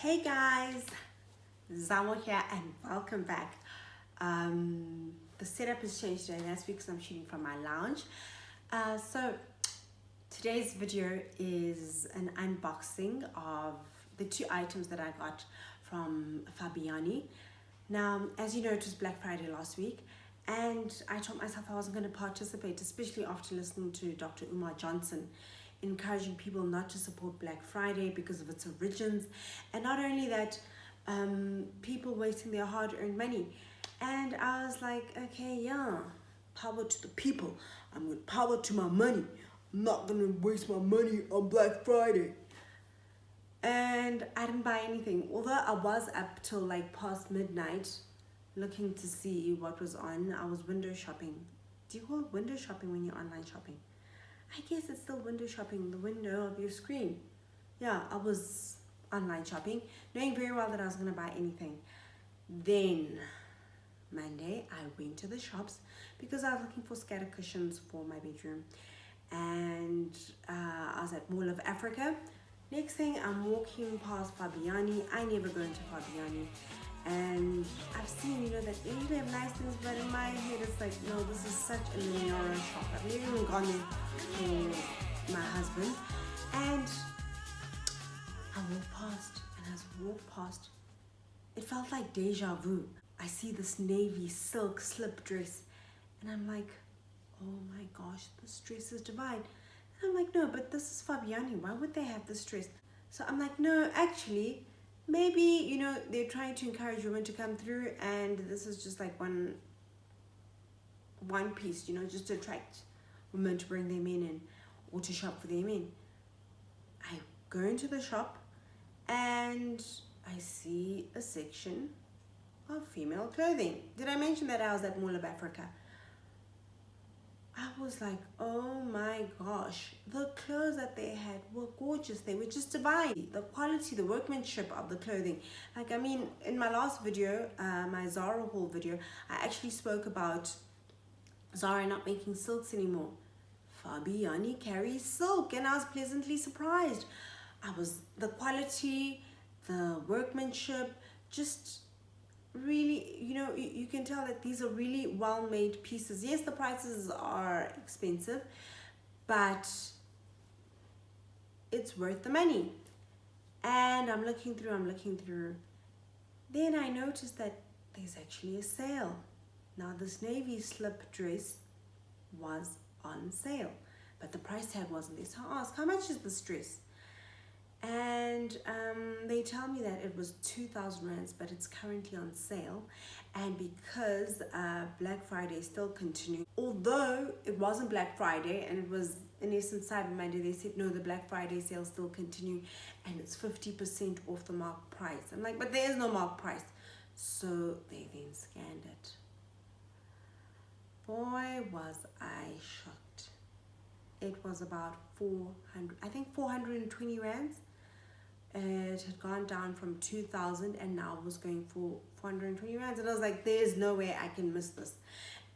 Hey guys, Zamokuhle here and welcome back. The setup has changed today, that's because I'm shooting from my lounge. So today's video is an unboxing of the two items that I got from Fabiani. Now, as you know, it was Black Friday last week, and I told myself I wasn't going to participate, especially after listening to Dr. Umar Johnson encouraging people not to support Black Friday because of its origins, and not only that, people wasting their hard-earned money. And I was like, okay, yeah, power to the people. I'm going to power to my money. I'm not going to waste my money on Black Friday. And I didn't buy anything, although I was up till like past midnight looking to see what was on. I was window shopping. Do you call it window shopping when you're online shopping? I guess it's still window shopping, the window of your screen. Yeah, I was online shopping, knowing very well that I was going to buy anything. Then, Monday, I went to the shops because I was looking for scatter cushions for my bedroom. And I was at Mall of Africa. Next thing, I'm walking past Fabiani. I never go into Fabiani. And I've seen, that they usually have nice things, but in my head it's like, no, this is such a Leonora shop. I've never even gone there for my husband. And I walked past, and as I walked past, it felt like deja vu. I see this navy silk slip dress, and I'm like, oh my gosh, this dress is divine. And I'm like, no, but this is Fabiani. Why would they have this dress? So I'm like, no, actually, maybe, they're trying to encourage women to come through, and this is just like one piece, just to attract women to bring their men in or to shop for their men. I go into the shop and I see a section of female clothing. Did I mention that I was at Mall of Africa? I was like, oh my gosh, the clothes that they had were gorgeous. They were just divine. The quality, the workmanship of the clothing. In my last video, my Zara haul video, I actually spoke about Zara not making silks anymore. Fabiani carries silk, and I was pleasantly surprised. The quality, the workmanship, just really, you can tell that these are really well-made pieces. Yes, the prices are expensive, but it's worth the money. And I'm looking through. Then I noticed that there's actually a sale. Now, this navy slip dress was on sale, but the price tag wasn't there. So I asked, how much is this dress? And they tell me that it was 2,000 rands, but it's currently on sale. And because Black Friday is still continuing, although it wasn't Black Friday and it was in essence Cyber Monday, they said no, the Black Friday sale still continuing, and it's 50% off the mark price. I'm like, but there is no mark price. So they then scanned it. Boy, was I shocked. It was about 420 rands. It had gone down from 2,000 and now was going for 420 rands. And I was like, there's no way I can miss this.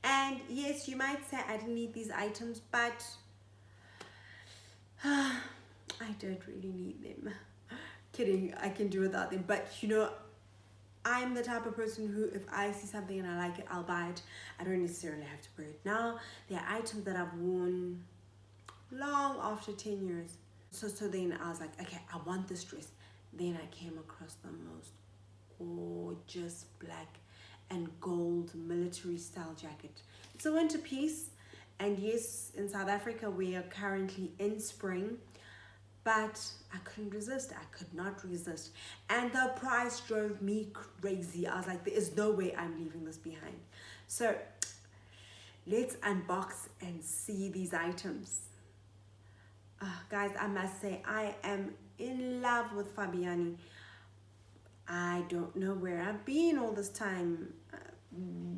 And yes, you might say I didn't need these items, but I did really need them. Kidding, I can do without them. But I'm the type of person who, if I see something and I like it, I'll buy it. I don't necessarily have to wear it now. They're items that I've worn long after 10 years. So then I was like, okay, I want this dress. Then I came across the most gorgeous black and gold military style jacket. It's a winter piece, and yes, in South Africa we are currently in spring, but I couldn't resist. I could not resist. And the price drove me crazy. I was like, there is no way I'm leaving this behind. So let's unbox and see these items. Guys, I must say, I am in love with Fabiani. I don't know where I've been all this time,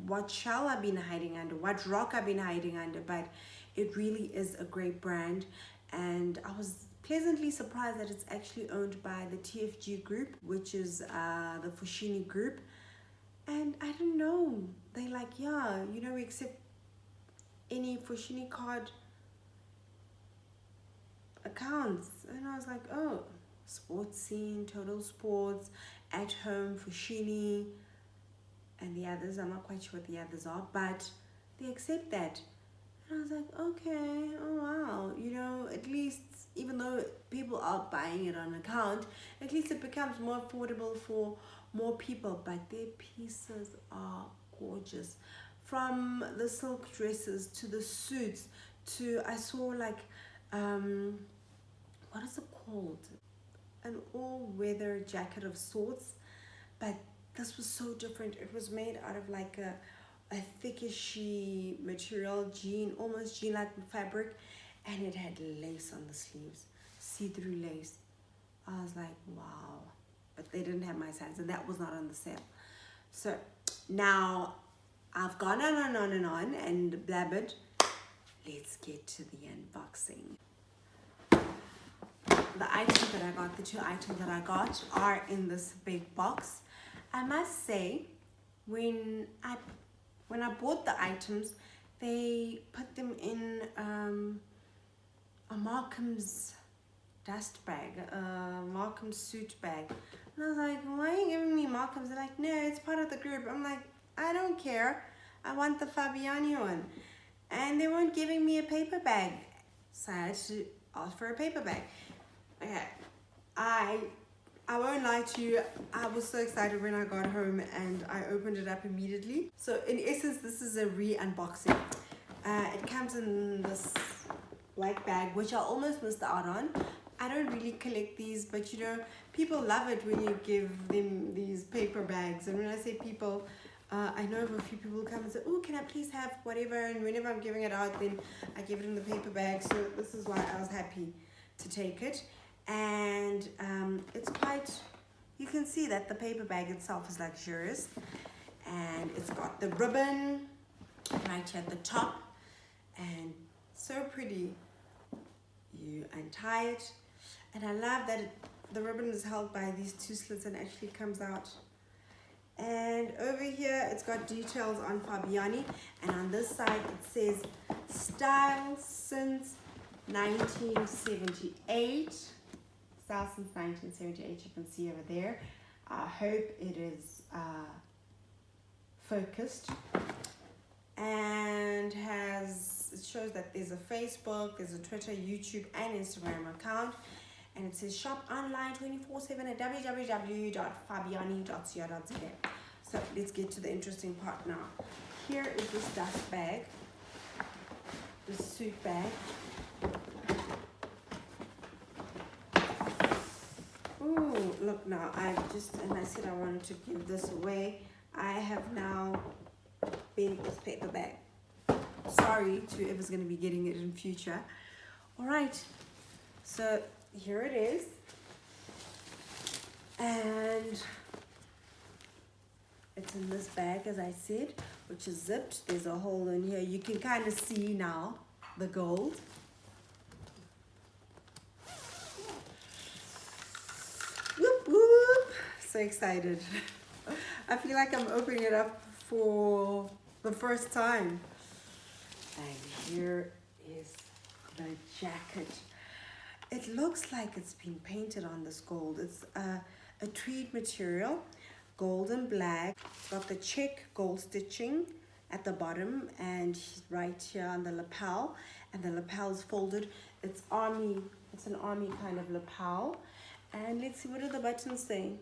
what shell I've been hiding under, what rock I've been hiding under, but it really is a great brand. And I was pleasantly surprised that it's actually owned by the TFG group, which is the Fushini group. And I didn't know. They like, yeah, we accept any Fushini card accounts. And I was like, oh, Sports Scene, Total Sports, At Home, Fushini, and the others. I'm not quite sure what the others are, but they accept that. And I was like, okay, oh wow, you know, at least, even though people are buying it on account, at least it becomes more affordable for more people. But their pieces are gorgeous. From the silk dresses to the suits to, I saw like, what is it called? An all-weather jacket of sorts, but this was so different. It was made out of like a thickishy material, jean, almost jean-like fabric, and it had lace on the sleeves, see-through lace. I was like, wow. But they didn't have my size, and that was not on the sale. So now I've gone on and blabbered. Let's get to the unboxing. The items that I got, the two items that I got, are in this big box. I must say, when I bought the items, they put them in a Markham's dust bag, a Markham's suit bag. And I was like, why are you giving me Markham's? They're like, no, it's part of the group. I'm like, I don't care. I want the Fabiani one. And they weren't giving me a paper bag. So I had to ask for a paper bag. Okay, I won't lie to you, I was so excited when I got home and I opened it up immediately. So in essence, this is a re-unboxing. It comes in this black bag, which I almost missed out on. I don't really collect these, but you know, people love it when you give them these paper bags. And when I say people, I know of a few people who come and say, oh, can I please have whatever? And whenever I'm giving it out, then I give it in the paper bag. So this is why I was happy to take it. And it's quite, you can see that the paper bag itself is luxurious, and it's got the ribbon right here at the top, and so pretty. You untie it, and I love that the ribbon is held by these two slits and actually comes out. And over here it's got details on Fabiani, and on this side it says style since 1978. Style since 1978, you can see over there. I hope it is focused, and it shows that there's a Facebook, there's a Twitter, YouTube, and Instagram account, and it says shop online 24/7 at www.fabiani.co.za. So let's get to the interesting part now. Here is this dust bag, the suit bag. Ooh, look now, I said I wanted to give this away. I have now bent this paper bag. Sorry to whoever's going to be getting it in future. Alright, so here it is. And it's in this bag, as I said, which is zipped. There's a hole in here. You can kind of see now the gold. So excited. I feel like I'm opening it up for the first time. And here is the jacket. It looks like it's been painted on this gold. It's a tweed material, gold and black. It's got the check gold stitching at the bottom and right here on the lapel, and the lapel is folded. It's an army kind of lapel. And let's see, what do the buttons say?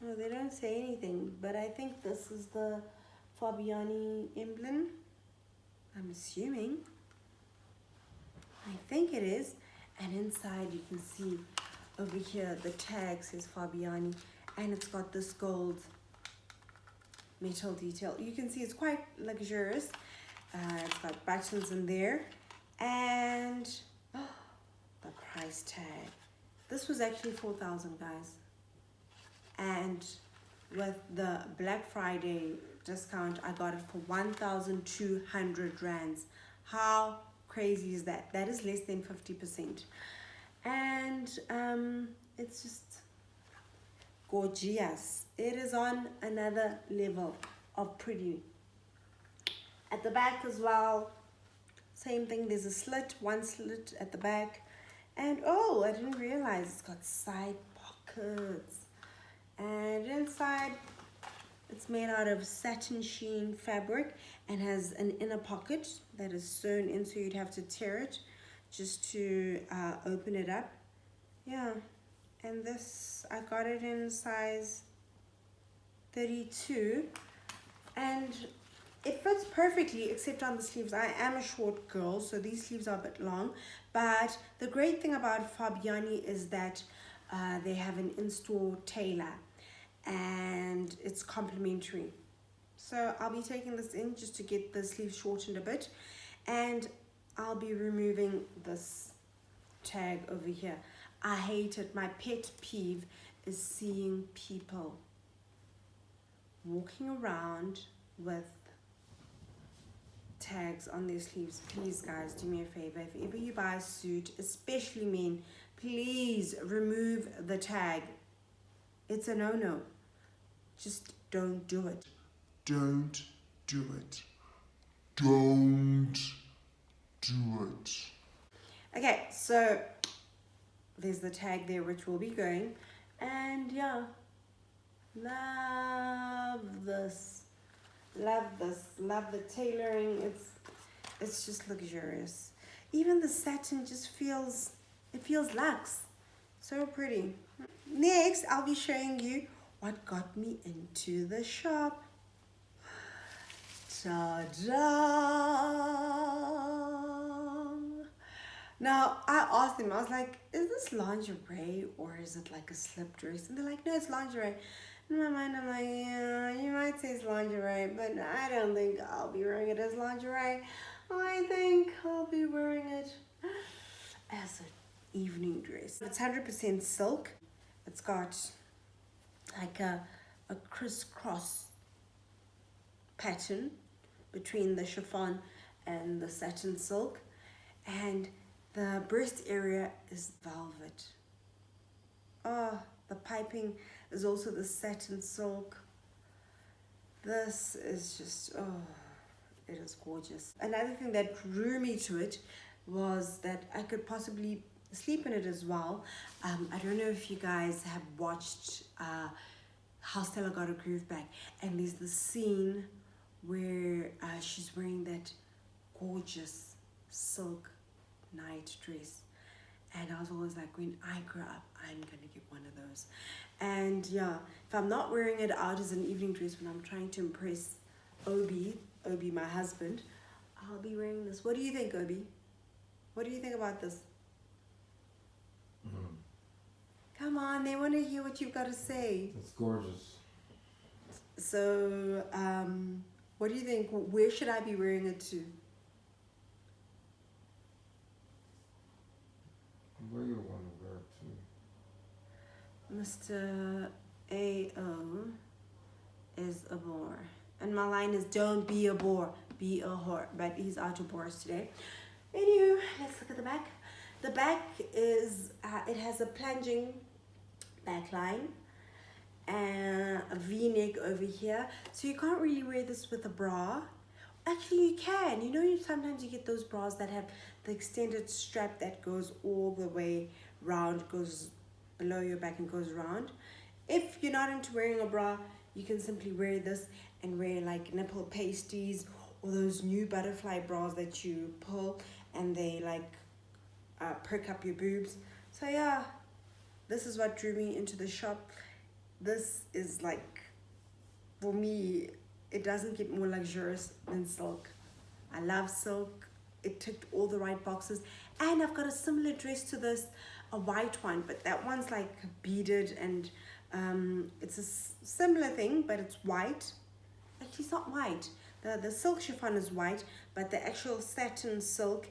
No, they don't say anything, but I think this is the Fabiani emblem. I'm assuming. I think it is. And inside you can see over here the tag says Fabiani, and it's got this gold metal detail. You can see it's quite luxurious. It's got buttons in there, and the price tag. This was actually 4,000, guys. And with the Black Friday discount, I got it for 1,200 rands. How crazy is that? That is less than 50%. And it's just gorgeous. It is on another level of pretty. At the back as well, same thing. There's a slit, one slit at the back, And oh, I didn't realize it's got side pockets. And inside, it's made out of satin sheen fabric and has an inner pocket that is sewn in, so you'd have to tear it just to open it up. Yeah, and this, I got it in size 32, and it fits perfectly except on the sleeves. I am a short girl, so these sleeves are a bit long, but the great thing about Fabiani is that they have an in-store tailor and it's complimentary. So I'll be taking this in just to get the sleeves shortened a bit, and I'll be removing this tag over here. I hate it. My pet peeve is seeing people walking around with tags on their sleeves. Please guys, do me a favor, if ever you buy a suit, especially men, please remove the tag. It's a no-no. Just don't do it. Don't do it. Don't do it. Okay, so there's the tag there which will be going, and yeah, love this, love the tailoring. It's just luxurious. Even the satin just feels, it feels luxe. So pretty. Next, I'll be showing you what got me into the shop. Ta-da! Now, I asked them, I was like, is this lingerie or is it like a slip dress? And they're like, no, it's lingerie. In my mind, I'm like, yeah, you might say it's lingerie, but I don't think I'll be wearing it as lingerie. I think I'll be wearing it as an evening dress. It's 100% silk. It's got like a crisscross pattern between the chiffon and the satin silk, and the breast area is velvet. Oh, the piping is also the satin silk. This is just, oh, it is gorgeous. Another thing that drew me to it was that I could possibly sleep in it as well. I don't know if you guys have watched How Stella Got a Groove Back, and there's the scene where she's wearing that gorgeous silk night dress, and I was always like, when I grow up, I'm gonna get one of those. And yeah, if I'm not wearing it out as an evening dress when I'm trying to impress Obi, my husband, I'll be wearing this. What do you think, Obi? What do you think about this? Come on, they want to hear what you've got to say. It's gorgeous. So, what do you think? Where should I be wearing it to? Where you want to wear it to? Mr. A.O. is a bore. And my line is, don't be a bore, be a whore. But he's out of bores today. Anywho, let's look at the back. The back is, it has a plunging back line and a V-neck over here. So you can't really wear this with a bra. Actually, you can. You know, sometimes you get those bras that have the extended strap that goes all the way round, goes below your back and goes around. If you're not into wearing a bra, you can simply wear this and wear like nipple pasties or those new butterfly bras that you pull and they like perk up your boobs. So yeah, this is what drew me into the shop. This is like, for me, it doesn't get more luxurious than silk. I love silk. It ticked all the right boxes. And I've got a similar dress to this, a white one, but that one's like beaded and it's a similar thing, but it's white. Actually, it's not white. The silk chiffon is white, but the actual satin silk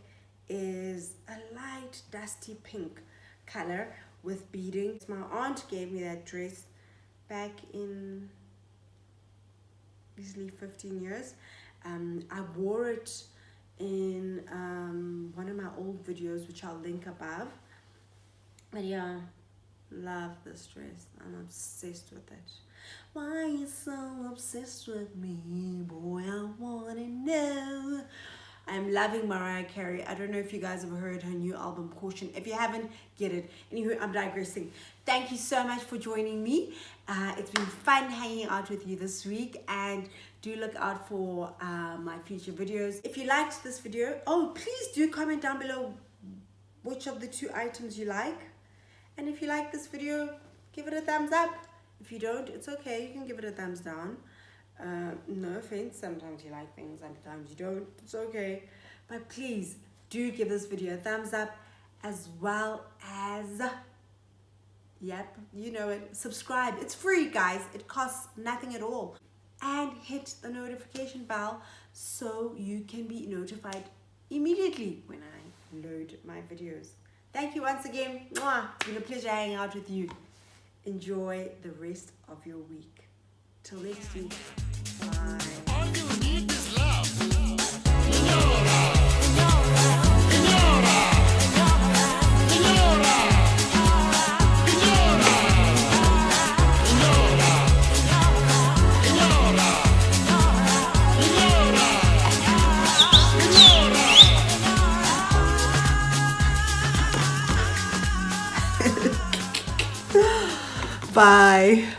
is a light dusty pink color with beading. My aunt gave me that dress back in easily 15 years. I wore it in one of my old videos, which I'll link above. But yeah, love this dress. I'm obsessed with it. Why are you so obsessed with me, boy? I wanna know. I'm loving Mariah Carey. I don't know if you guys have heard her new album, Caution. If you haven't, get it. Anywho, I'm digressing. Thank you so much for joining me. It's been fun hanging out with you this week, and do look out for my future videos. If you liked this video, please do comment down below which of the 2 items you like. And if you like this video, give it a thumbs up. If you don't, it's okay. You can give it a thumbs down. No offense, sometimes you like things, sometimes you don't. It's okay. But please do give this video a thumbs up, as well as, yep, you know it, subscribe. It's free, guys. It costs nothing at all. And hit the notification bell so you can be notified immediately when I load my videos. Thank you once again. Mwah. It's been a pleasure hanging out with you. Enjoy the rest of your week. Till next week. Bye. All you need is love. Bye.